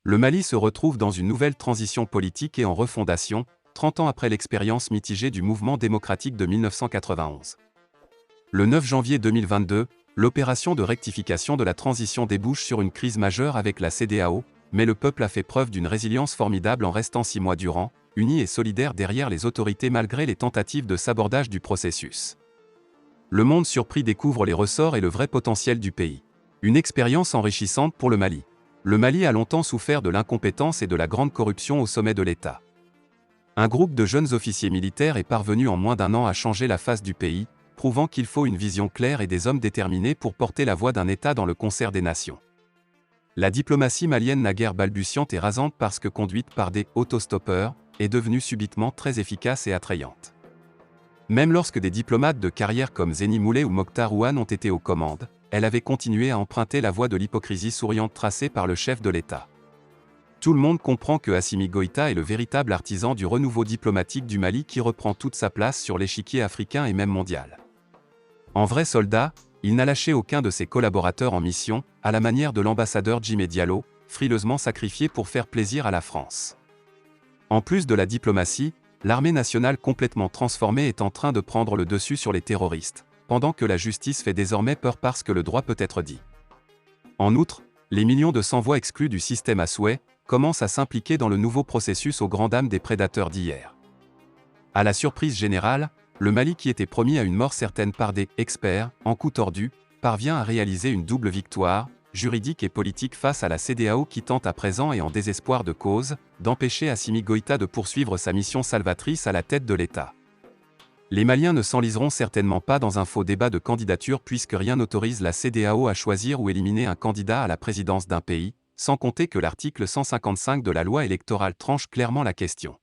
Le Mali se retrouve dans une nouvelle transition politique et en refondation, 30 ans après l'expérience mitigée du mouvement démocratique de 1991. Le 9 janvier 2022, l'opération de rectification de la transition débouche sur une crise majeure avec la CEDEAO, mais le peuple a fait preuve d'une résilience formidable en restant 6 mois durant, uni et solidaire derrière les autorités malgré les tentatives de sabordage du processus. Le monde surpris découvre les ressorts et le vrai potentiel du pays. Une expérience enrichissante pour le Mali. Le Mali a longtemps souffert de l'incompétence et de la grande corruption au sommet de l'État. Un groupe de jeunes officiers militaires est parvenu en moins d'un an à changer la face du pays, prouvant qu'il faut une vision claire et des hommes déterminés pour porter la voix d'un État dans le concert des nations. La diplomatie malienne naguère balbutiante et rasante parce que conduite par des autostoppeurs, est devenue subitement très efficace et attrayante. Même lorsque des diplomates de carrière comme Zeni Moulay ou Mokhtar Ouane ont été aux commandes, elle avait continué à emprunter la voie de l'hypocrisie souriante tracée par le chef de l'État. Tout le monde comprend que Assimi Goïta est le véritable artisan du renouveau diplomatique du Mali qui reprend toute sa place sur l'échiquier africain et même mondial. En vrai soldat, il n'a lâché aucun de ses collaborateurs en mission, à la manière de l'ambassadeur Djimé Diallo, frileusement sacrifié pour faire plaisir à la France. En plus de la diplomatie, l'armée nationale complètement transformée est en train de prendre le dessus sur les terroristes, pendant que la justice fait désormais peur parce que le droit peut être dit. En outre, les millions de sans-voix exclus du système à souhait commencent à s'impliquer dans le nouveau processus aux grandes dames des prédateurs d'hier. À la surprise générale, le Mali qui était promis à une mort certaine par des « experts » en coup tordu, parvient à réaliser une double victoire, juridique et politique face à la CEDEAO qui tente à présent et en désespoir de cause, d'empêcher Assimi Goïta de poursuivre sa mission salvatrice à la tête de l'État. Les Maliens ne s'enliseront certainement pas dans un faux débat de candidature puisque rien n'autorise la CEDEAO à choisir ou éliminer un candidat à la présidence d'un pays, sans compter que l'article 155 de la loi électorale tranche clairement la question.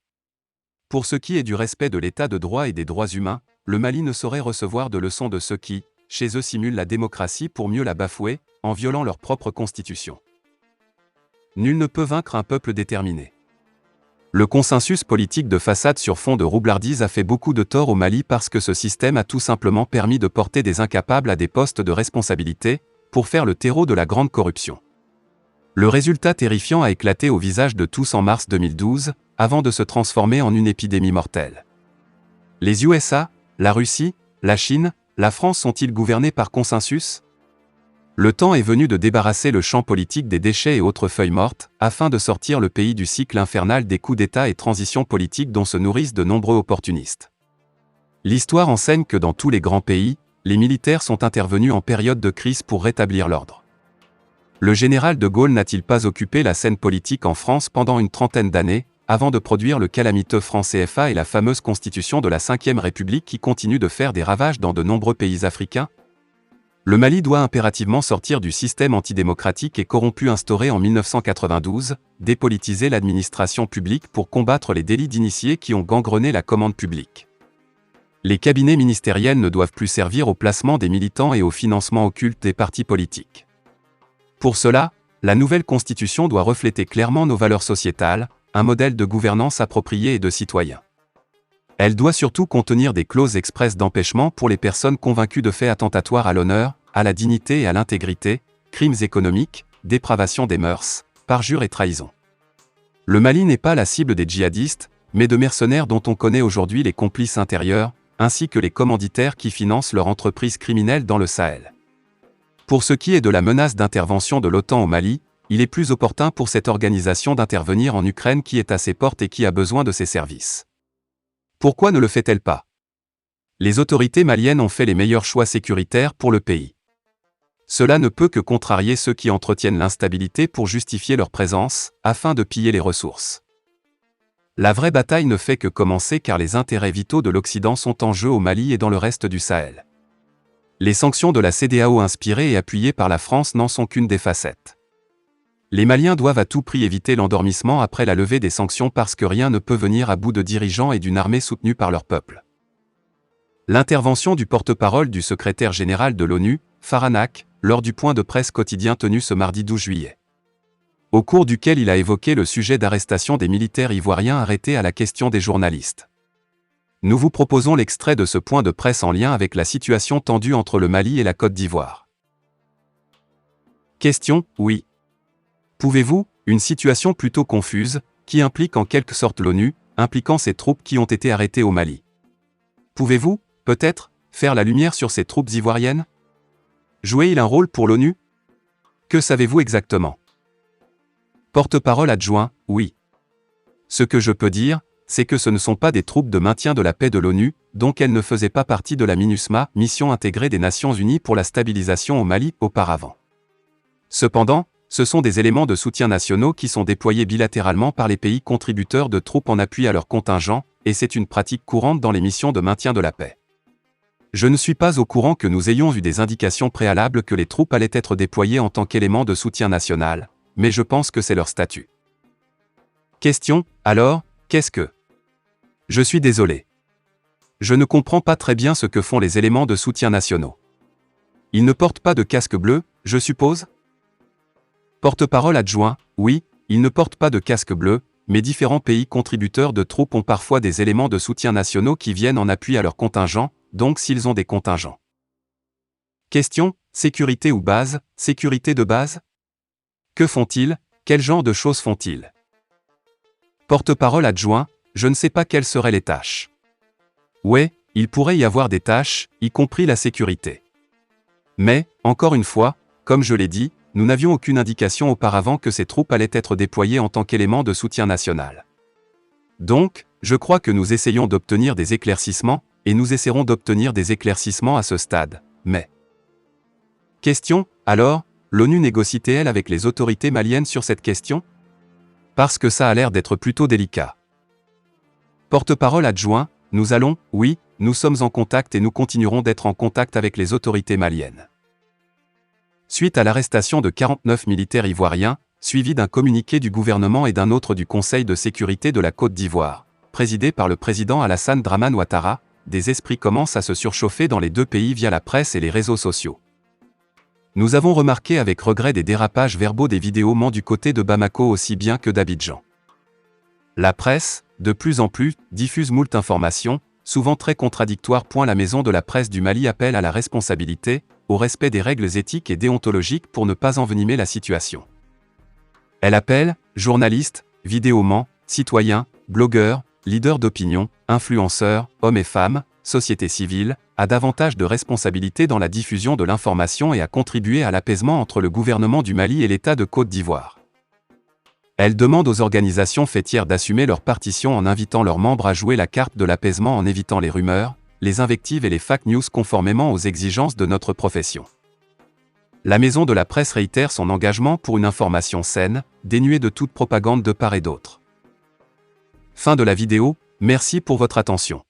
Pour ce qui est du respect de l'état de droit et des droits humains, le Mali ne saurait recevoir de leçons de ceux qui, chez eux simulent la démocratie pour mieux la bafouer, en violant leur propre constitution. Nul ne peut vaincre un peuple déterminé. Le consensus politique de façade sur fond de roublardise a fait beaucoup de tort au Mali parce que ce système a tout simplement permis de porter des incapables à des postes de responsabilité, pour faire le terreau de la grande corruption. Le résultat terrifiant a éclaté au visage de tous en mars 2012, avant de se transformer en une épidémie mortelle. Les USA, la Russie, la Chine, la France sont-ils gouvernés par consensus ? Le temps est venu de débarrasser le champ politique des déchets et autres feuilles mortes, afin de sortir le pays du cycle infernal des coups d'État et transitions politiques dont se nourrissent de nombreux opportunistes. L'histoire enseigne que dans tous les grands pays, les militaires sont intervenus en période de crise pour rétablir l'ordre. Le général de Gaulle n'a-t-il pas occupé la scène politique en France pendant une trentaine d'années, avant de produire le calamiteux franc CFA et la fameuse constitution de la Ve République qui continue de faire des ravages dans de nombreux pays africains ? Le Mali doit impérativement sortir du système antidémocratique et corrompu instauré en 1992, dépolitiser l'administration publique pour combattre les délits d'initiés qui ont gangrené la commande publique. Les cabinets ministériels ne doivent plus servir au placement des militants et au financement occulte des partis politiques. Pour cela, la nouvelle constitution doit refléter clairement nos valeurs sociétales, un modèle de gouvernance approprié et de citoyen. Elle doit surtout contenir des clauses expresses d'empêchement pour les personnes convaincues de faits attentatoires à l'honneur, à la dignité et à l'intégrité, crimes économiques, dépravation des mœurs, parjure et trahison. Le Mali n'est pas la cible des djihadistes, mais de mercenaires dont on connaît aujourd'hui les complices intérieurs, ainsi que les commanditaires qui financent leurs entreprises criminelles dans le Sahel. Pour ce qui est de la menace d'intervention de l'OTAN au Mali, il est plus opportun pour cette organisation d'intervenir en Ukraine qui est à ses portes et qui a besoin de ses services. Pourquoi ne le fait-elle pas ? Les autorités maliennes ont fait les meilleurs choix sécuritaires pour le pays. Cela ne peut que contrarier ceux qui entretiennent l'instabilité pour justifier leur présence, afin de piller les ressources. La vraie bataille ne fait que commencer car les intérêts vitaux de l'Occident sont en jeu au Mali et dans le reste du Sahel. Les sanctions de la CEDEAO inspirées et appuyées par la France n'en sont qu'une des facettes. Les Maliens doivent à tout prix éviter l'endormissement après la levée des sanctions parce que rien ne peut venir à bout de dirigeants et d'une armée soutenue par leur peuple. L'intervention du porte-parole du secrétaire général de l'ONU, Farhan-Haq, lors du point de presse quotidien tenu ce mardi 12 juillet. Au cours duquel il a évoqué le sujet d'arrestation des militaires ivoiriens arrêtés à la question des journalistes. Nous vous proposons l'extrait de ce point de presse en lien avec la situation tendue entre le Mali et la Côte d'Ivoire. Question, oui. Pouvez-vous, une situation plutôt confuse, qui implique en quelque sorte l'ONU, impliquant ces troupes qui ont été arrêtées au Mali. Pouvez-vous, peut-être, faire la lumière sur ces troupes ivoiriennes? Jouait-il un rôle pour l'ONU? Que savez-vous exactement? Porte-parole adjoint, oui. Ce que je peux dire, c'est que ce ne sont pas des troupes de maintien de la paix de l'ONU, donc elles ne faisaient pas partie de la MINUSMA, mission intégrée des Nations Unies pour la stabilisation au Mali, auparavant. Cependant, ce sont des éléments de soutien nationaux qui sont déployés bilatéralement par les pays contributeurs de troupes en appui à leur contingent, et c'est une pratique courante dans les missions de maintien de la paix. Je ne suis pas au courant que nous ayons eu des indications préalables que les troupes allaient être déployées en tant qu'élément de soutien national, mais je pense que c'est leur statut. Question, alors, qu'est-ce que? Je suis désolé. Je ne comprends pas très bien ce que font les éléments de soutien nationaux. Ils ne portent pas de casque bleu, je suppose? Porte-parole adjoint, oui, ils ne portent pas de casque bleu, mais différents pays contributeurs de troupes ont parfois des éléments de soutien nationaux qui viennent en appui à leur contingent, donc s'ils ont des contingents. Question, sécurité ou base, sécurité de base? Que font-ils, quel genre de choses font-ils? Porte-parole adjoint, je ne sais pas quelles seraient les tâches. Ouais, il pourrait y avoir des tâches, y compris la sécurité. Mais, encore une fois, comme je l'ai dit, nous n'avions aucune indication auparavant que ces troupes allaient être déployées en tant qu'élément de soutien national. Donc, je crois que nous essayons d'obtenir des éclaircissements, et nous essaierons d'obtenir des éclaircissements à ce stade, mais... Question, alors, l'ONU négocie-t-elle avec les autorités maliennes sur cette question? Parce que ça a l'air d'être plutôt délicat. Porte-parole adjoint, nous allons, oui, nous sommes en contact et nous continuerons d'être en contact avec les autorités maliennes. Suite à l'arrestation de 49 militaires ivoiriens, suivi d'un communiqué du gouvernement et d'un autre du Conseil de sécurité de la Côte d'Ivoire, présidé par le président Alassane Dramane Ouattara, des esprits commencent à se surchauffer dans les deux pays via la presse et les réseaux sociaux. Nous avons remarqué avec regret des dérapages verbaux des vidéos du côté de Bamako aussi bien que d'Abidjan. La presse, de plus en plus, diffuse moult informations, souvent très contradictoires. La maison de la presse du Mali appelle à la responsabilité, au respect des règles éthiques et déontologiques pour ne pas envenimer la situation. Elle appelle, journalistes, vidéomans, citoyens, blogueurs, leaders d'opinion, influenceurs, hommes et femmes, société civile, à davantage de responsabilité dans la diffusion de l'information et à contribuer à l'apaisement entre le gouvernement du Mali et l'État de Côte d'Ivoire. Elle demande aux organisations faîtières d'assumer leur partition en invitant leurs membres à jouer la carte de l'apaisement en évitant les rumeurs, les invectives et les fake news conformément aux exigences de notre profession. La maison de la presse réitère son engagement pour une information saine, dénuée de toute propagande de part et d'autre. Fin de la vidéo, merci pour votre attention.